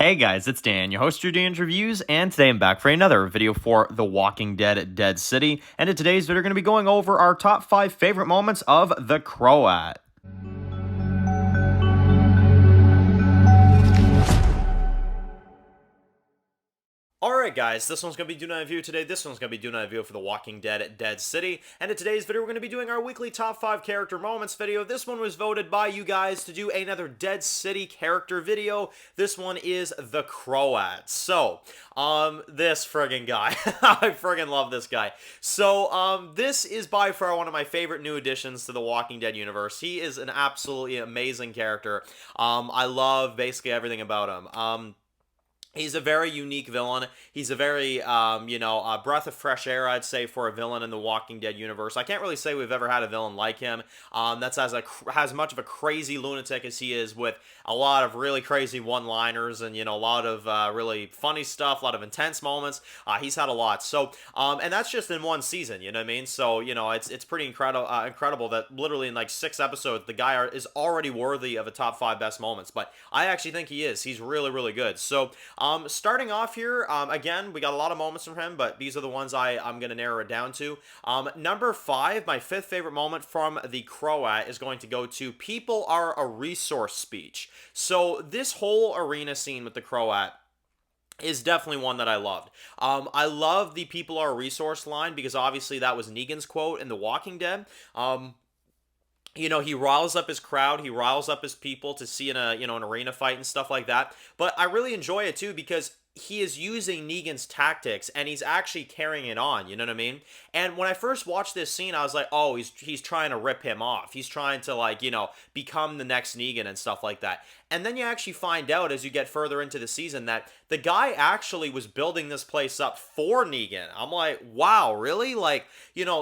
Hey guys, it's Dan, your host of Dan's Reviews, and today I'm back for another video for The Walking Dead Dead City, and in today's video we're going to be going over our top 5 favorite moments of the Croat. Alright guys, this one's going to be doing a review today. This one's going to be doing a review for The Walking Dead Dead City. And in today's video, we're going to be doing our weekly top 5 character moments video. This one was voted by you guys to do another Dead City character video. This one is the Croat. So, this friggin' guy. I friggin' love this guy. So, this is by far one of my favorite new additions to the Walking Dead universe. He is an absolutely amazing character. I love basically everything about him. He's a very unique villain. He's a very, a breath of fresh air, I'd say, for a villain in the Walking Dead universe. I can't really say we've ever had a villain like him. That's as much of a crazy lunatic as he is, with a lot of really crazy one-liners and, a lot of really funny stuff, a lot of intense moments. He's had a lot. So, and that's just in one season, you know what I mean? So, it's pretty incredible that literally in like 6 episodes, the guy is already worthy of a top 5 best moments. But I actually think he is. He's really, really good. So, starting off here, again, we got a lot of moments from him, but these are the ones I'm going to narrow it down to. Number 5, my 5th favorite moment from the Croat is going to go to "People are a resource" speech. So this whole arena scene with the Croat is definitely one that I loved. I love the "people are a resource" line because obviously that was Negan's quote in The Walking Dead. He riles up his crowd, he riles up his people to see in an arena fight and stuff like that. But I really enjoy it too because he is using Negan's tactics and he's actually carrying it on, you know what I mean? And when I first watched this scene, I was like, oh, he's trying to rip him off. He's trying to become the next Negan and stuff like that. And then you actually find out as you get further into the season that the guy actually was building this place up for Negan. I'm like, wow, really?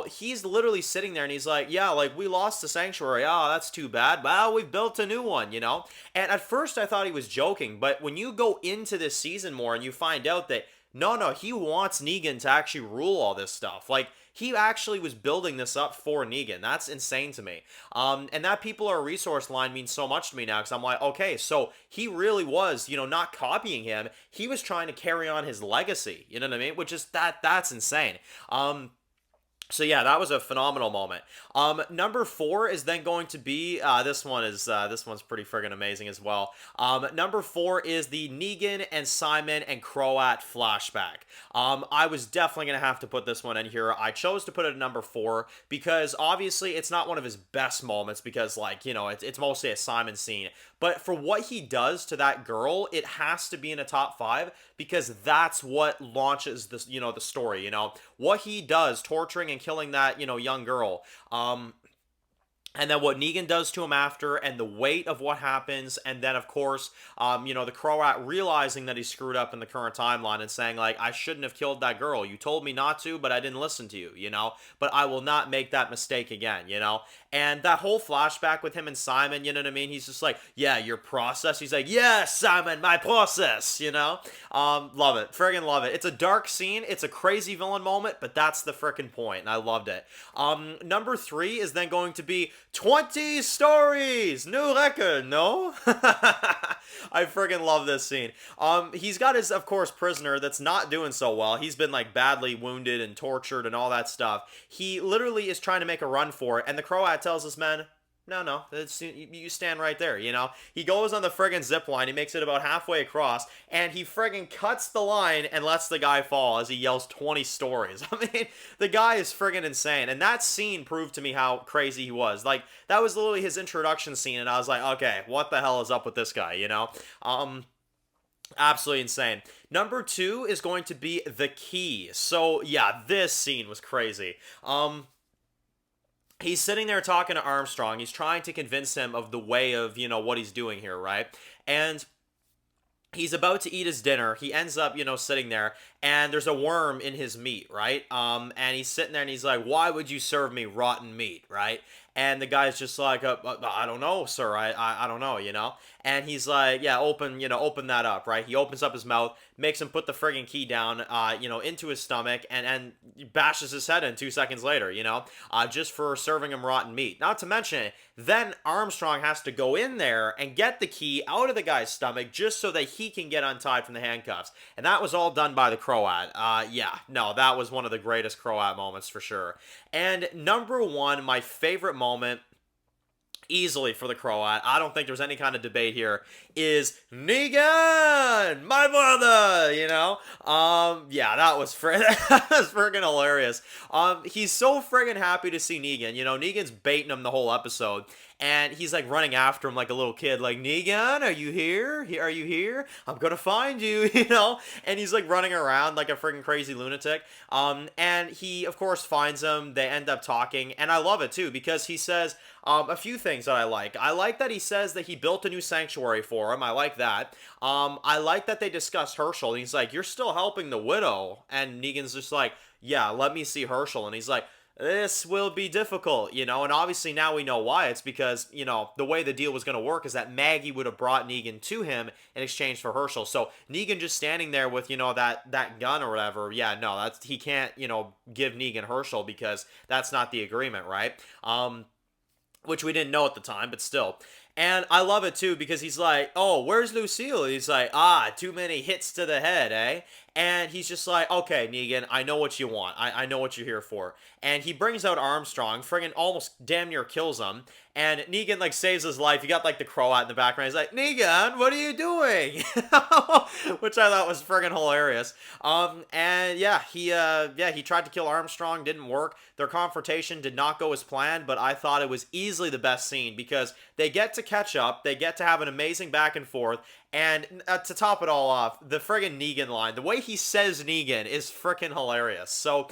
He's literally sitting there and he's like, yeah, we lost the sanctuary. Oh, that's too bad. Well, we've built a new one, And at first I thought he was joking, but when you go into this season more and you find out that no, he wants Negan to actually rule all this stuff. He actually was building this up for Negan. That's insane to me. And that "people are a resource" line means so much to me now because I'm like, okay, so he really was, not copying him. He was trying to carry on his legacy. You know what I mean? Which is that's insane. So yeah, that was a phenomenal moment. Number 4 is then going to be this one's pretty friggin' amazing as well. Number 4 is the Negan and Simon and Croat flashback. I was definitely gonna have to put this one in here. I chose to put it at number 4 because obviously it's not one of his best moments because it's mostly a Simon scene. But for what he does to that girl, it has to be in a top 5 because that's what launches this, the story, What he does, torturing and killing that, young girl. And then what Negan does to him after, and the weight of what happens, and then, of course, the Croat realizing that he screwed up in the current timeline and saying, I shouldn't have killed that girl. You told me not to, but I didn't listen to you, But I will not make that mistake again, And that whole flashback with him and Simon, you know what I mean? He's just like, yeah, your process. He's like, yeah, Simon, my process, Love it. Friggin' love it. It's a dark scene. It's a crazy villain moment, but that's the frickin' point, and I loved it. Number 3 is then going to be 20 stories! New record, no? I friggin' love this scene. He's got his, of course, prisoner that's not doing so well. He's been, badly wounded and tortured and all that stuff. He literally is trying to make a run for it, and the Croat tells his men, no, you stand right there, He goes on the friggin' zip line, he makes it about halfway across, and he friggin' cuts the line and lets the guy fall as he yells 20 stories. I mean, the guy is friggin' insane, and that scene proved to me how crazy he was. That was literally his introduction scene, and I was like, okay, what the hell is up with this guy, Absolutely insane. Number 2 is going to be the key. So, yeah, this scene was crazy. He's sitting there talking to Armstrong. He's trying to convince him of the way of, what he's doing here, right? And he's about to eat his dinner. He ends up, sitting there, and there's a worm in his meat, right? And he's sitting there, and he's like, why would you serve me rotten meat, right? And the guy's just like, I don't know, sir. I don't know, you know? And he's like, yeah, open that up, right? He opens up his mouth, makes him put the friggin' key down, into his stomach, and bashes his head in 2 seconds later, just for serving him rotten meat. Not to mention, then Armstrong has to go in there and get the key out of the guy's stomach just so that he can get untied from the handcuffs. And that was all done by the Croat. Yeah, no, that was one of the greatest Croat moments for sure. And number one, my favorite moment, easily for the Croat, I don't think there's any kind of debate here, is Negan, my brother, yeah, that was that was friggin' hilarious. He's so friggin' happy to see Negan. Negan's baiting him the whole episode, and he's like running after him like a little kid, like, Negan, are you here? Are you here? I'm gonna find you, and he's like running around like a friggin' crazy lunatic. And he of course finds him. They end up talking, and I love it too because he says a few things that I like. I like that he says that he built a new sanctuary for him. I like that. I like that they discuss Herschel. And he's like, you're still helping the widow. And Negan's just like, yeah, let me see Herschel. And he's like, this will be difficult, and obviously now we know why. It's because, the way the deal was going to work is that Maggie would have brought Negan to him in exchange for Herschel. So Negan just standing there with, that gun or whatever, yeah, no, he can't, give Negan Herschel because that's not the agreement, right? Which we didn't know at the time, but still. And I love it too because he's like, oh, where's Lucille? He's like, too many hits to the head, eh? And he's just like, okay, Negan, I know what you want. I know what you're here for. And he brings out Armstrong, friggin' almost damn near kills him. And Negan, like, saves his life. You got, like, the Croat in the background. He's like, Negan, what are you doing? Which I thought was friggin' hilarious. And yeah, he tried to kill Armstrong. Didn't work. Their confrontation did not go as planned, but I thought it was easily the best scene because they get to catch up. They get to have an amazing back and forth. And to top it all off, the friggin' Negan line, the way he says Negan is friggin' hilarious. So,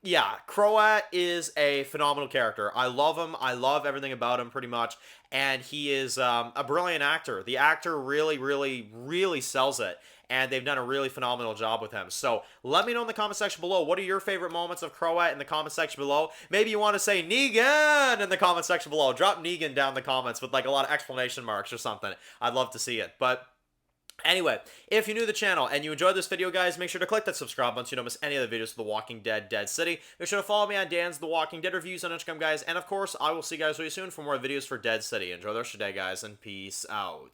yeah, Croat is a phenomenal character. I love him. I love everything about him pretty much. And he is a brilliant actor. The actor really, really, really sells it. And they've done a really phenomenal job with him. So let me know in the comment section below, what are your favorite moments of Croat in the comment section below? Maybe you want to say Negan in the comment section below. Drop Negan down in the comments with like a lot of exclamation marks or something. I'd love to see it. But anyway, if you're new to the channel and you enjoyed this video, guys, make sure to click that subscribe button so you don't miss any other videos of The Walking Dead Dead City. Make sure to follow me on Dan's The Walking Dead reviews on Instagram, guys. And of course, I will see you guys really soon for more videos for Dead City. Enjoy the rest of your day, guys, and peace out.